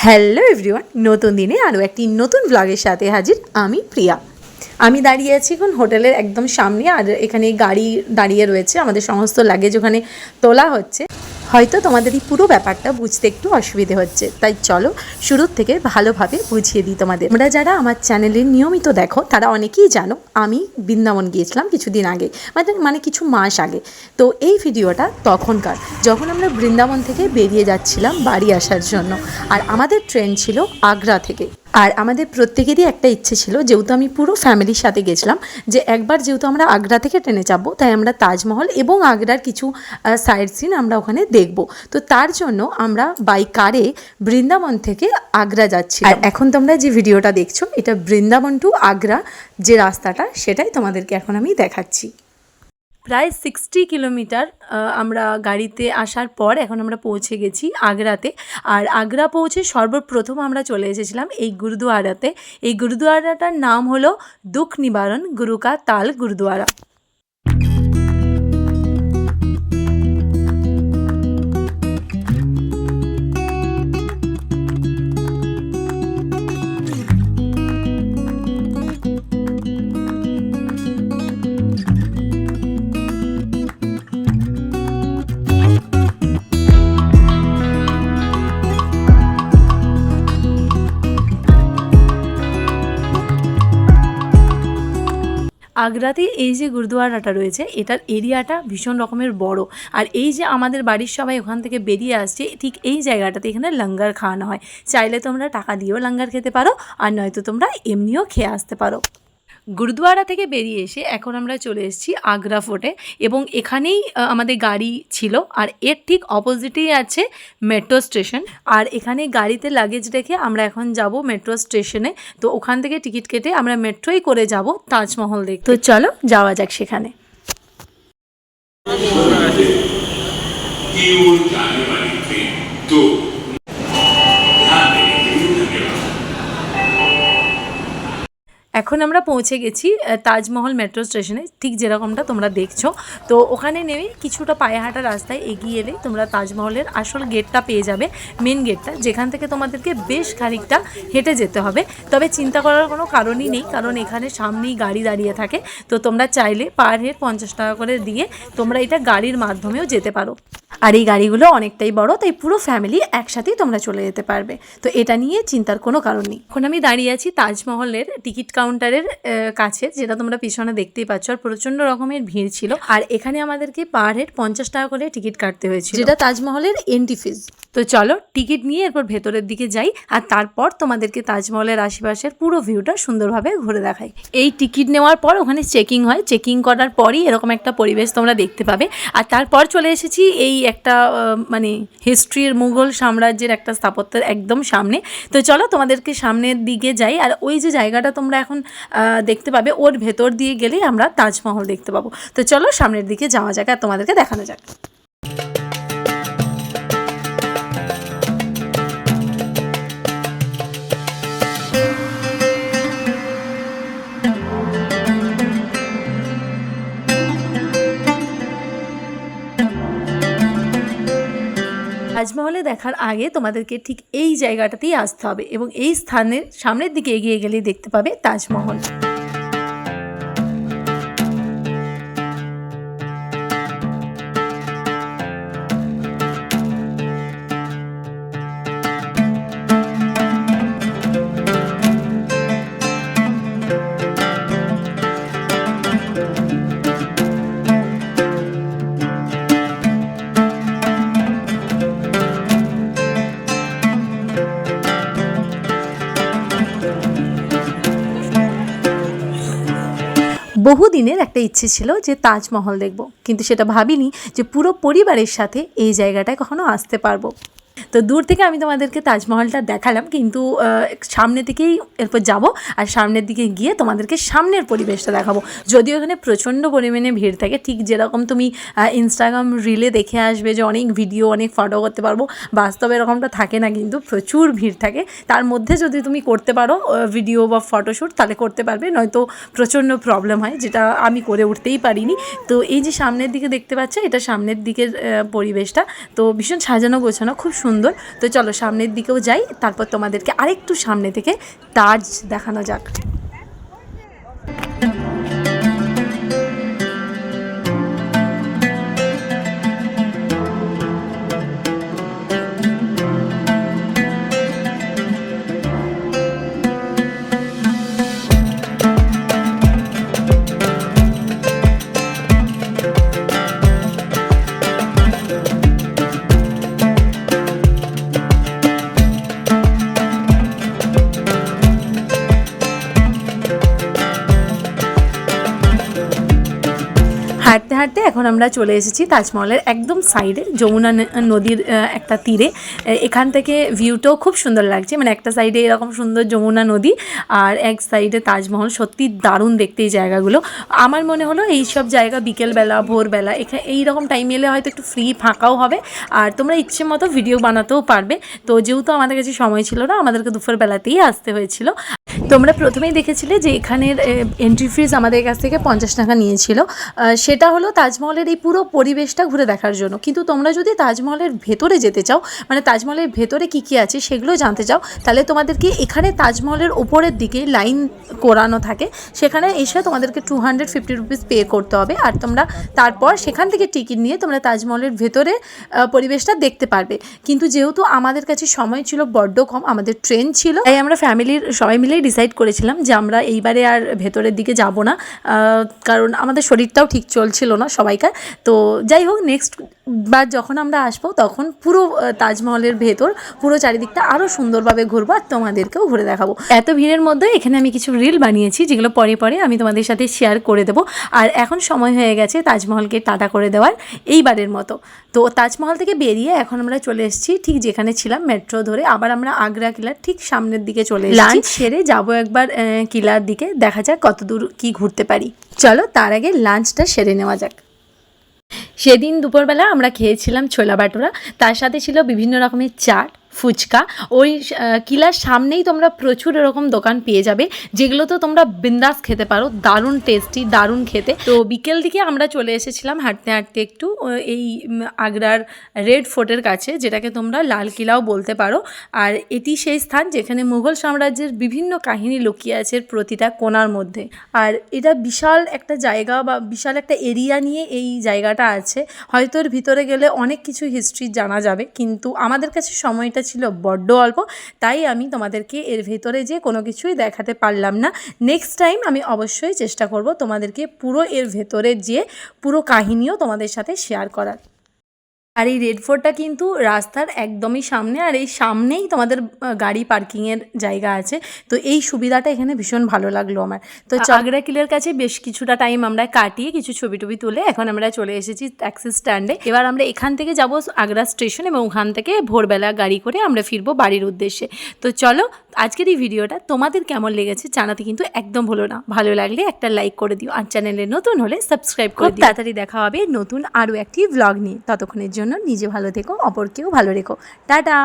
Hello everyone, নতুন দিনে আরও একটি নতুন ব্লগের সাথে হাজির আমি প্রিয়া। আমি দাঁড়িয়ে আছি এখন হোটেলের একদম সামনে, আর এখানে গাড়ি দাঁড়িয়ে রয়েছে, আমাদের সমস্ত লাগেজ ওখানে তোলা হচ্ছে। হয়তো তোমাদের এই পুরো ব্যাপারটা বুঝতে একটু অসুবিধে হচ্ছে, তাই চলো শুরুর থেকে ভালোভাবে বুঝিয়ে দিই তোমাদের। তোমরা যারা আমার চ্যানেলে নিয়মিত দেখো তারা অনেকেই জানো আমি বৃন্দাবন গিয়েছিলাম কিছুদিন আগে, মানে কিছু মাস আগে। তো এই ভিডিওটা তখনকার, যখন আমরা বৃন্দাবন থেকে বেরিয়ে যাচ্ছিলাম বাড়ি আসার জন্য, আর আমাদের ট্রেন ছিল আগ্রা থেকে। আর আমাদের প্রত্যেকেরই একটা ইচ্ছে ছিল, যেহেতু আমি পুরো ফ্যামিলির সাথে গেছিলাম, যে একবার যেহেতু আমরা আগ্রা থেকে ট্রেনে যাবো, তাই আমরা তাজমহল এবং আগ্রার কিছু সাইট সিন আমরা ওখানে দেখব। তো তার জন্য আমরা বাই কারে বৃন্দাবন থেকে আগ্রা যাচ্ছি। আর এখন তোমরা যে ভিডিওটা দেখছো, এটা বৃন্দাবন টু আগ্রা যে রাস্তাটা, সেটাই তোমাদেরকে এখন আমি দেখাচ্ছি। প্রায় 60 কিলোমিটার আমরা গাড়িতে আসার পর এখন আমরা পৌঁছে গেছি আগ্রাতে। আর আগ্রা পৌঁছে সর্বপ্রথম আমরা চলে এসেছিলাম এই গুরুদুয়ারাতে। এই গুরুদুয়ারাটার নাম হলো দুঃখ নিবারণ গুরু কা তাল গুরুদুয়ারা। আগ্রাতে এই যে গুরুদুয়ারাটা রয়েছে, এটার এরিয়াটা ভীষণ রকমের বড়। আর এই যে আমাদের বাড়ির সবাই ওখান থেকে বেরিয়ে আসছে, ঠিক এই জায়গাটাতে এখানে লঙ্গার খাওয়ানো হয়। চাইলে তোমরা টাকা দিয়েও লঙ্গার খেতে পারো, আর নয়তো তোমরা এমনিও খেয়ে আসতে পারো। গুরুদুয়ারা থেকে বেরিয়ে এসে এখন আমরা চলে এসেছি আগ্রা ফোর্টে, এবং এখানেই আমাদের গাড়ি ছিল। আর এর ঠিক অপোজিটেই আছে মেট্রো স্টেশন। আর এখানে গাড়িতে লাগেজ রেখে আমরা এখন যাব মেট্রো স্টেশনে। তো ওখান থেকে টিকিট কেটে আমরা মেট্রোই করে যাব তাজমহল দেখতে। তো চলো যাওয়া যাক সেখানে। এখন আমরা পৌঁছে গেছি তাজমহল মেট্রো স্টেশনে, ঠিক যেরকমটা তোমরা দেখছো। তো ওখানে নেমে কিছুটা পায়ে হাঁটা রাস্তায় এগিয়ে এলে তোমরা তাজমহলের আসল গেটটা পেয়ে যাবে, মেন গেটটা, যেখান থেকে তোমাদেরকে বেশ খানিকটা হেঁটে যেতে হবে। তবে চিন্তা করার কোনো কারণই নেই, কারণ এখানে সামনেই গাড়ি দাঁড়িয়ে থাকে। তো তোমরা চাইলে পার হেড 50 টাকা করে দিয়ে তোমরা এটা গাড়ির মাধ্যমেও যেতে পারো। আর এই গাড়িগুলো অনেকটাই বড়, তাই পুরো ফ্যামিলি একসাথেই তোমরা চলে যেতে পারবে। তো এটা নিয়ে চিন্তার কোনো কারণ নেই। এখন আমি দাঁড়িয়ে আছি তাজমহলের টিকিট কাউন্টারের কাছে, যেটা তোমরা পিছনে দেখতেই পাচ্ছ। আর প্রচণ্ড রকমের ভিড় ছিল। আর এখানে আমাদেরকে পার হেড 50 টাকা করে টিকিট কাটতে হয়েছিল, যেটা তাজমহলের এন্ট্রি ফিজ। তো চলো টিকিট নিয়ে এরপর ভেতরের দিকে যাই, আর তারপর তোমাদেরকে তাজমহলের আশেপাশের পুরো ভিউটা সুন্দরভাবে ঘুরে দেখাই। এই টিকিট নেওয়ার পর ওখানে চেকিং হয়, চেকিং করার পরই এরকম একটা পরিবেশ তোমরা দেখতে পাবে। আর তারপর চলে এসেছি এই একটা মানে হিস্ট্রির মুঘল সাম্রাজ্যের একটা স্থাপত্যের একদম সামনে। তো চলো তোমাদেরকে সামনের দিকে যাই। আর ওই যে জায়গাটা তোমরা এখন দেখতে পাবে, ওর ভেতর দিয়ে গেলেই আমরা তাজমহল দেখতে পাবো। তো চলো সামনের দিকে যাওয়া যাক আর তোমাদেরকে দেখানো যাক। তাজমহলে দেখার আগে তোমাদেরকে ঠিক এই জায়গাটাতেই আসতে হবে, এবং এই স্থানের সামনের দিকে এগিয়ে গেলেই দেখতে পাবে তাজমহল। বহুদিনের একটা ইচ্ছে ছিল যে তাজমহল দেখব, কিন্তু সেটা ভাবিনি যে পুরো পরিবারের সাথে এই জায়গাটায় কখনো আসতে পারবো। তো দূর থেকে আমি তোমাদেরকে তাজমহলটা দেখালাম, কিন্তু সামনে থেকেই এরপর যাব, আর সামনের দিকে গিয়ে তোমাদেরকে সামনের পরিবেশটা দেখাবো। যদিও এখানে প্রচণ্ড পরিমাণে ভিড় থাকে, ঠিক যেরকম তুমি ইনস্টাগ্রাম রিলে দেখে আসবে যে অনেক ভিডিও অনেক ফটো করতে পারবো, বাস্তবে এরকমটা থাকে না, কিন্তু প্রচুর ভিড় থাকে। তার মধ্যে যদি তুমি করতে পারো ভিডিও বা ফটোশ্যুট, তাহলে করতে পারবে, নয়তো প্রচণ্ড প্রবলেম হয়, যেটা আমি করে উঠতেই পারিনি। তো এই যে সামনের দিকে দেখতে পাচ্ছ, এটা সামনের দিকের পরিবেশটা। তো ভীষণ সাজানো গোছানো, খুব সুন্দর সুন্দর। তো চলো সামনের দিকেও যাই, তারপর তোমাদেরকে আরেকটু সামনে থেকে তাজ দেখানো যাক। হাঁটতে হাঁটতে এখন আমরা চলে এসেছি তাজমহলের একদম সাইডে, যমুনা নদীর একটা তীরে। এখান থেকে ভিউটাও খুব সুন্দর লাগছে, মানে একটা সাইডে এরকম সুন্দর যমুনা নদী আর এক সাইডে তাজমহল। সত্যি দারুণ দেখতে এই জায়গাগুলো। আমার মনে হলো এই সব জায়গা বিকেলবেলা ভোরবেলা এখানে এইরকম টাইম এলে হয়তো একটু ফ্রি ফাঁকাও হবে, আর তোমরা ইচ্ছে মতো ভিডিও বানাতেও পারবে। তো যেহেতু আমাদের কাছে সময় ছিল না, আমাদেরকে দুপুরবেলাতেই আসতে হয়েছিল। তোমরা প্রথমেই দেখেছিলে যে এখানের এন্ট্রি ফিজ আমাদের কাছ থেকে 50 টাকা নিয়েছিল। সেটা হলো তাজমহলের এই পুরো পরিবেশটা ঘুরে দেখার জন্য। কিন্তু তোমরা যদি তাজমহলের ভেতরে যেতে চাও, মানে তাজমহলের ভেতরে কী কী আছে সেগুলো জানতে চাও, তাহলে তোমাদেরকে এখানে তাজমহলের ওপরের দিকে লাইন করানো থাকে, সেখানে এসে তোমাদেরকে 250 রুপিস পে করতে হবে। আর তোমরা তারপর সেখান থেকে টিকিট নিয়ে তোমরা তাজমহলের ভেতরে পরিবেশটা দেখতে পারবে। কিন্তু যেহেতু আমাদের কাছে সময় ছিল বড্ড কম, আমাদের ট্রেন ছিল, তাই আমরা ফ্যামিলির সবাই মিলেই ডিসাইড করেছিলাম যে আমরা এইবারে আর ভেতরের দিকে যাব না, কারণ আমাদের শরীরটাও ঠিক চলছিল না সবাইকার। তো যাই হোক, নেক্সট বার যখন আমরা আসবো তখন পুরো তাজমহলের ভেতর পুরো চারিদিকটা আরও সুন্দরভাবে ঘুরবো আর তোমাদেরকেও ঘুরে দেখাবো। এত ভিড়ের মধ্যে এখানে আমি কিছু রিল বানিয়েছি, যেগুলো পরে পরে আমি তোমাদের সাথে শেয়ার করে দেবো। আর এখন সময় হয়ে গেছে তাজমহলকে টাটা করে দেওয়ার এইবারের মতো। তো তাজমহল থেকে বেরিয়ে এখন আমরা চলে এসেছি ঠিক যেখানে ছিলাম, মেট্রো ধরে আবার আমরা আগ্রা কিলার ঠিক সামনের দিকে চলে এসেছি। লাঞ্চ সেরে যাবো একবার কিলার দিকে, দেখা যাক কতদূর কি ঘুরতে পারি। চলো তার আগে লাঞ্চটা সেরে নেওয়া যাক। সেদিন দুপুরবেলা আমরা খেয়েছিলাম ছোলা বাটোরা, তার সাথে ছিল বিভিন্ন রকমের চাট, ফুচকা। ওই কিলার সামনেই তোমরা প্রচুর এরকম দোকান পেয়ে যাবে, যেগুলো তো তোমরা বিন্দাস খেতে পারো, দারুণ টেস্টি, দারুণ খেতে। তো বিকেল দিকে আমরা চলে এসেছিলাম হাঁটতে হাঁটতে একটু এই আগ্রার রেড ফোর্টের কাছে, যেটাকে তোমরা লাল কিলাও বলতে পারো। আর এটি সেই স্থান যেখানে মুঘল সাম্রাজ্যের বিভিন্ন কাহিনী লুকিয়ে আছে প্রতিটা কোণার মধ্যে। আর এটা বিশাল একটা জায়গা বা বিশাল একটা এরিয়া নিয়ে এই জায়গাটা আছে। হয়তো এর ভিতরে গেলে অনেক কিছু হিস্ট্রি জানা যাবে, কিন্তু আমাদের কাছে সময়টা ছিল বড্ড অল্প, তাই আমি তোমাদেরকে এর ভেতরে যে কোনো কিছুই দেখাতে পারলাম না। নেক্সট টাইম আমি অবশ্যই চেষ্টা করব তোমাদেরকে পুরো এর ভেতরে যে পুরো কাহিনীও তোমাদের সাথে শেয়ার করার। আর এই রেড ফোর্টটা কিন্তু রাস্তার একদমই সামনে, আর এই সামনেই তোমাদের গাড়ি পার্কিংয়ের জায়গা আছে। তো এই সুবিধাটা এখানে ভীষণ ভালো লাগলো আমার। তো আগ্রা কিলার কাছে বেশ কিছুটা টাইম আমরা কাটিয়ে কিছু ছবি টবি তুলে এখন আমরা চলে এসেছি ট্যাক্সি স্ট্যান্ডে। এবার আমরা এখান থেকে যাব আগ্রা স্টেশন, এবং ওখান থেকে ভোরবেলা গাড়ি করে আমরা ফিরবো বাড়ির উদ্দেশ্যে। তো চলো, আজকের এই ভিডিওটা তোমাদের কেমন লেগেছে জানাতে কিন্তু একদম ভুলো না। ভালো লাগলে একটা লাইক করে দিও, আর চ্যানেলে নতুন হলে সাবস্ক্রাইব করে দিও। তাড়াতাড়ি দেখা হবে নতুন আরও একটি ব্লগ নিয়ে। ততক্ষণের জন্য নিজে ভালো থেকো, অপরকেও ভালো রেখো। টাটা।